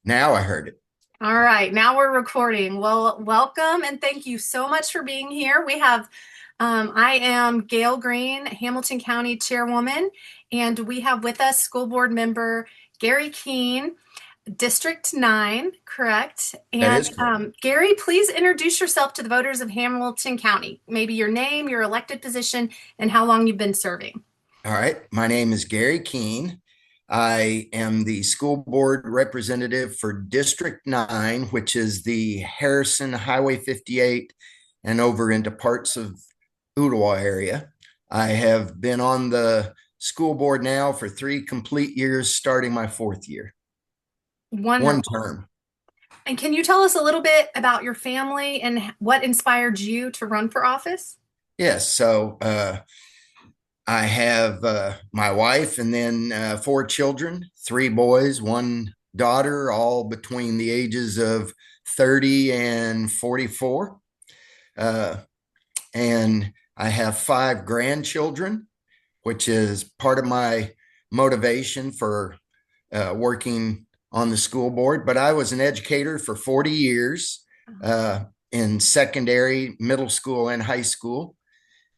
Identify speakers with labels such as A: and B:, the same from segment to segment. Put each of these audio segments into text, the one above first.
A: Now I heard it.
B: All right, now we're recording. Well, welcome and thank you so much for being here. I am Gail Green, Hamilton County Chairwoman, and we have with us school board member Gary Kuehn, District 9, correct?
A: That
B: And
A: is correct.
B: Gary, please introduce yourself to the voters of Hamilton County. Maybe your name, your elected position, and how long you've been serving.
A: All right. My name is Gary Kuehn. I am the school board representative for District 9, which is the Harrison Highway 58 and over into parts of Ooltewah area. I have been on the school board now for 3 complete years, starting my fourth year, one
B: Wonderful.
A: term.
B: And can you tell us a little bit about your family and what inspired you to run for office?
A: Yes. I have my wife and then 4 children, 3 boys, one daughter, all between the ages of 30 and 44. Uh, and I have 5 grandchildren, which is part of my motivation for working on the school board. But I was an educator for 40 years in secondary, middle school, and high school.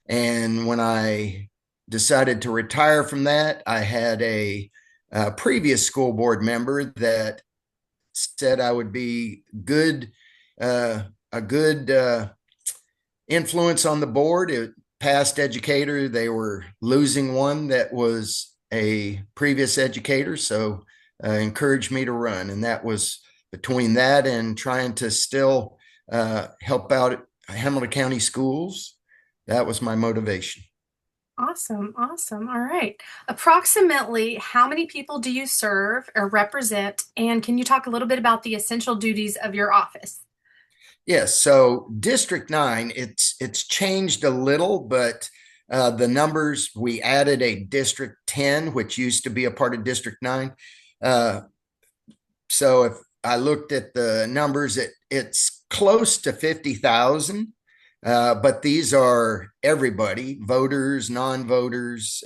A: And when I decided to retire from that, I had a previous school board member that said I would be a good influence on the board. Past educator, they were losing one that was a previous educator, so encouraged me to run, and that was between that and trying to still help out Hamilton County schools. That was my motivation.
B: Awesome, awesome. All right. Approximately how many people do you serve or represent? And can you talk a little bit about the essential duties of your office?
A: Yes, so District 9, it's changed a little, but the numbers, we added a District 10, which used to be a part of District 9. Uh, so if I looked at the numbers, it's close to 50,000. But these are everybody, voters, non-voters,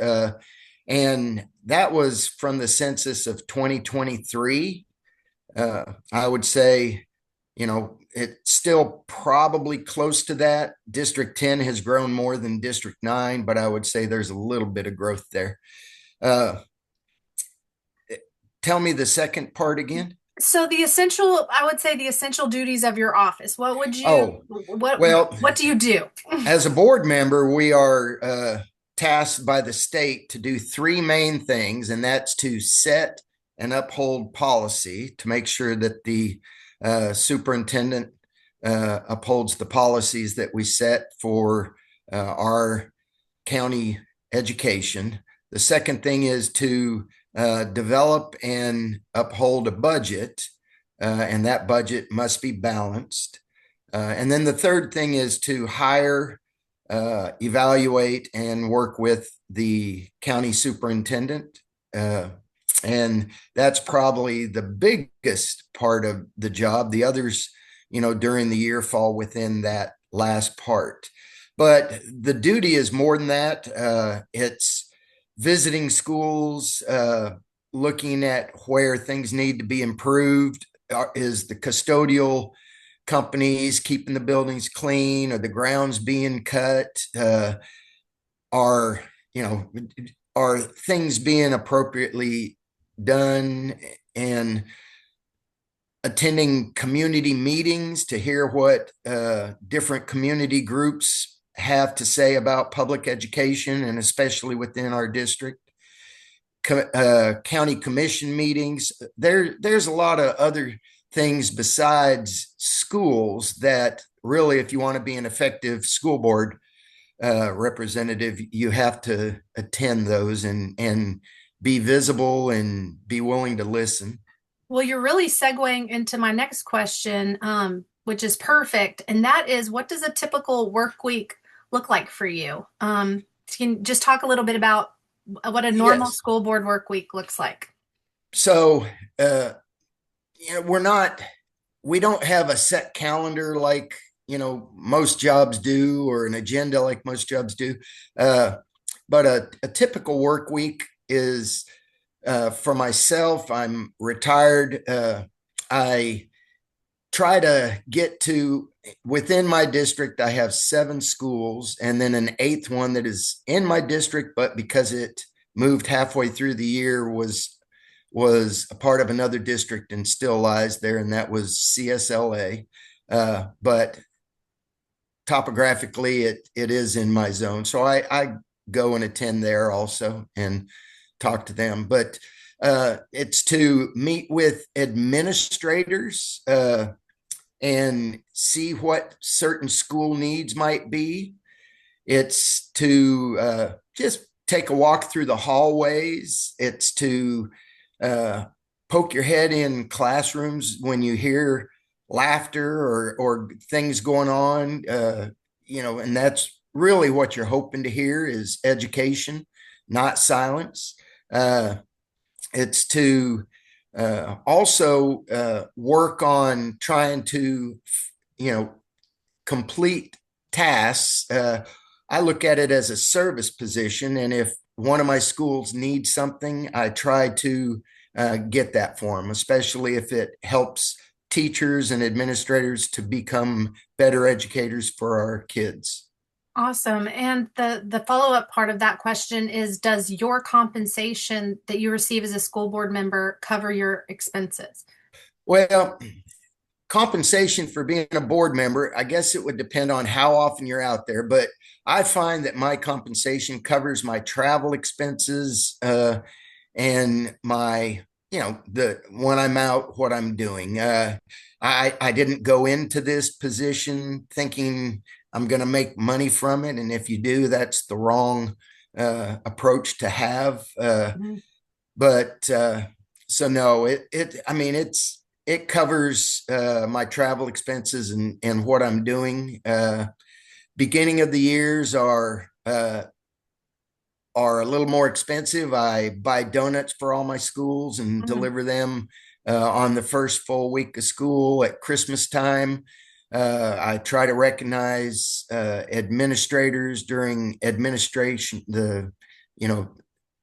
A: and that was from the census of 2023. I would say, it's still probably close to that. District 10 has grown more than District 9, but I would say there's a little bit of growth there. Uh, Tell me the second part again.
B: So I would say the essential duties of your office.
A: Oh, well,
B: What do you do?
A: as a board member, we are tasked by the state to do 3 main things, and that's to set and uphold policy to make sure that the superintendent upholds the policies that we set for our county education. The second thing is to develop and uphold a budget, and that budget must be balanced. And then the third thing is to hire, evaluate, and work with the county superintendent. And that's probably the biggest part of the job. The others, during the year fall within that last part. But the duty is more than that. It's visiting schools, looking at where things need to be improved. Is the custodial companies keeping the buildings clean? Are the grounds being cut? Are you know are things being appropriately done? And attending community meetings to hear what different community groups have to say about public education, and especially within our district. County commission meetings. There's a lot of other things besides schools that really, if you want to be an effective school board representative, you have to attend those and be visible and be willing to listen.
B: Well, you're really segueing into my next question, which is perfect. And that is, what does a typical work week look like for you? Can you just talk a little bit about what a normal
A: Yes.
B: school board work week looks like?
A: So uh, we don't have a set calendar like most jobs do, or an agenda like most jobs do. Uh, but a typical work week is, for myself, I'm retired I try to get to within my district. I have 7 schools and then an eighth one that is in my district, but because it moved halfway through the year was a part of another district and still lies there, and that was CSLA. But topographically, it is in my zone, so I go and attend there also and talk to them. But it's to meet with administrators and see what certain school needs might be. It's to just take a walk through the hallways. It's to uh, poke your head in classrooms when you hear laughter or things going on, and that's really what you're hoping to hear is education, not silence. Uh, it's to also work on trying to, you know, complete tasks. I look at it as a service position, and if one of my schools needs something, I try to get that for them, especially if it helps teachers and administrators to become better educators for our kids.
B: Awesome. And the follow-up part of that question is, does your compensation that you receive as a school board member cover your expenses?
A: Well, compensation for being a board member, I guess it would depend on how often you're out there, but I find that my compensation covers my travel expenses and my, the when I'm out, what I'm doing. I didn't go into this position thinking I'm going to make money from it, and if you do, that's the wrong approach to have.
B: Mhm.
A: But so no, I mean, it covers my travel expenses and what I'm doing. Beginning of the years are a little more expensive. I buy donuts for all my schools and
B: Mhm.
A: deliver them on the first full week of school at Christmas time. I try to recognize administrators during administration, the you know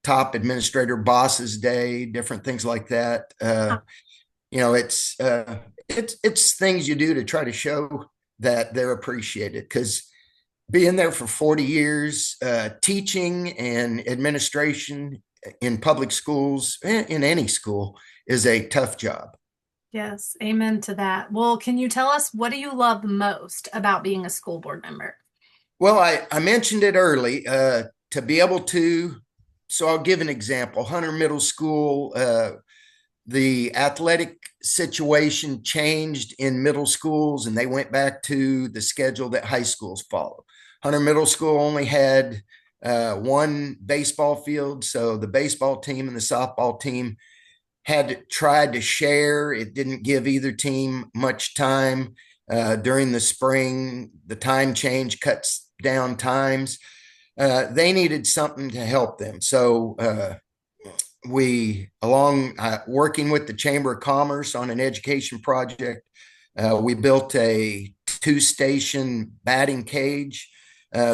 A: top administrator bosses day, different things like that. It's things you do to try to show that they're appreciated, because being there for 40 years, teaching and administration in public schools, in any school, is a tough job.
B: Yes, amen to that. Well, can you tell us, what do you love most about being a school board member?
A: Well, I mentioned it early, to be able to, so I'll give an example. Hunter Middle School, the athletic situation changed in middle schools and they went back to the schedule that high schools follow. Hunter Middle School only had one baseball field, so the baseball team and the softball team had tried to share. It didn't give either team much time. During the spring, the time change cuts down times. They needed something to help them. So we, along working with the Chamber of Commerce on an education project, we built a 2-station batting cage,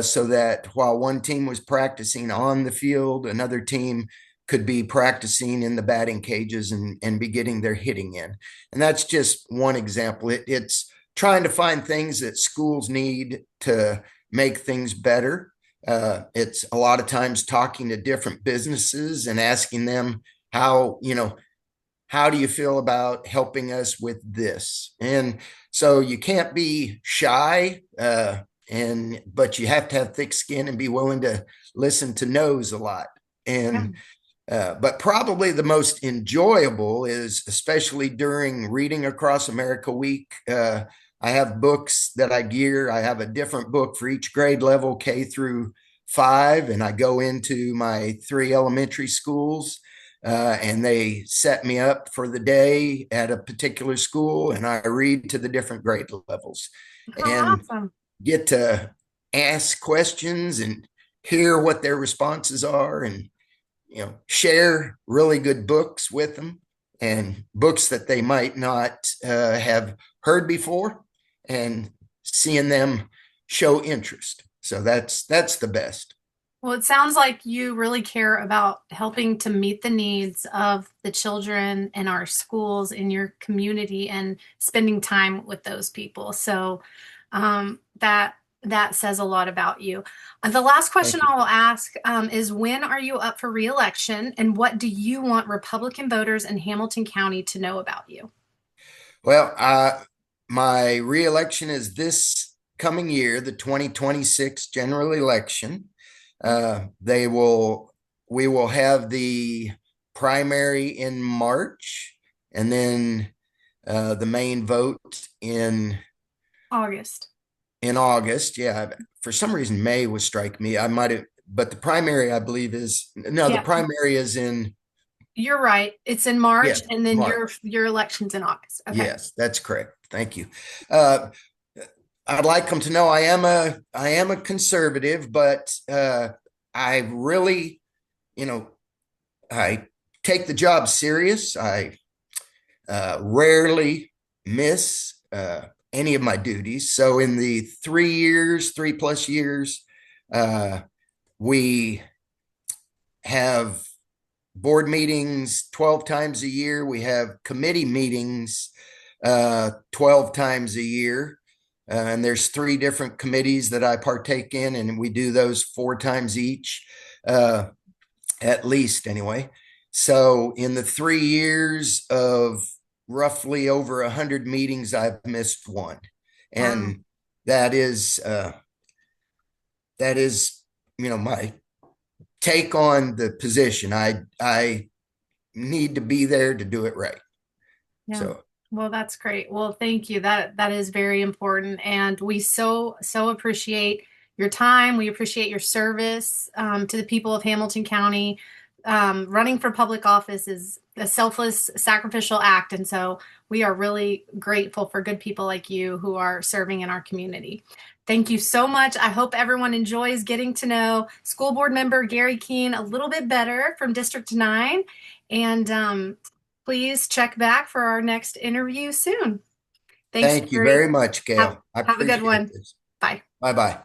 A: so that while one team was practicing on the field, another team could be practicing in the batting cages and be getting their hitting in. And that's just one example. It's trying to find things that schools need to make things better. It's a lot of times talking to different businesses and asking them how do you feel about helping us with this? And so you can't be shy, but you have to have thick skin and be willing to listen to no's a lot.
B: Yeah.
A: And but probably the most enjoyable is, especially during Reading Across America Week. I have books that I gear. I have a different book for each grade level, K through 5, and I go into my 3 elementary schools, and they set me up for the day at a particular school, and I read to the different grade levels
B: Oh,
A: and
B: awesome.
A: get to ask questions and hear what their responses are, and share really good books with them, and books that they might not have heard before, and seeing them show interest. So that's the best.
B: Well, it sounds like you really care about helping to meet the needs of the children in our schools, in your community, and spending time with those people. So that says a lot about you. The last question
A: Thank you.
B: I will ask is when are you up for reelection, and what do you want Republican voters in Hamilton County to know about you?
A: Well, my reelection is this coming year, the 2026 general election. They will, we will have the primary in March, and then the main vote
B: August.
A: in August. Yeah, for some reason May was strike me. I might have, but the primary I believe is no, the
B: Yeah,
A: primary is in
B: you're right. It's in March,
A: yes,
B: and then
A: March.
B: your election's in August. Okay.
A: Yes, that's correct. Thank you. Uh, I'd like them to know I am a conservative, but I really, you know, I take the job serious. I rarely miss any of my duties. So in the 3 years, 3+ years, uh, we have board meetings 12 times a year. We have committee meetings 12 times a year. And there's three different committees that I partake in, and we do those 4 times each, at least anyway. So in the 3 years of roughly over 100 meetings, I've missed one.
B: Wow.
A: And that is, that is, my take on the position. I need to be there to do it right.
B: Yeah.
A: So
B: Well, that's great. Well, thank you. That is very important, and we so appreciate your time. We appreciate your service to the people of Hamilton County. Running for public office is a selfless, sacrificial act, and so we are really grateful for good people like you who are serving in our community. Thank you so much. I hope everyone enjoys getting to know School Board Member Gary Kuehn a little bit better from District 9. And please check back for our next interview soon. Thanks,
A: thank you
B: Gary.
A: very much,
B: Have,
A: Gail. I
B: have a good
A: appreciate
B: one.
A: this.
B: Bye.
A: Bye bye.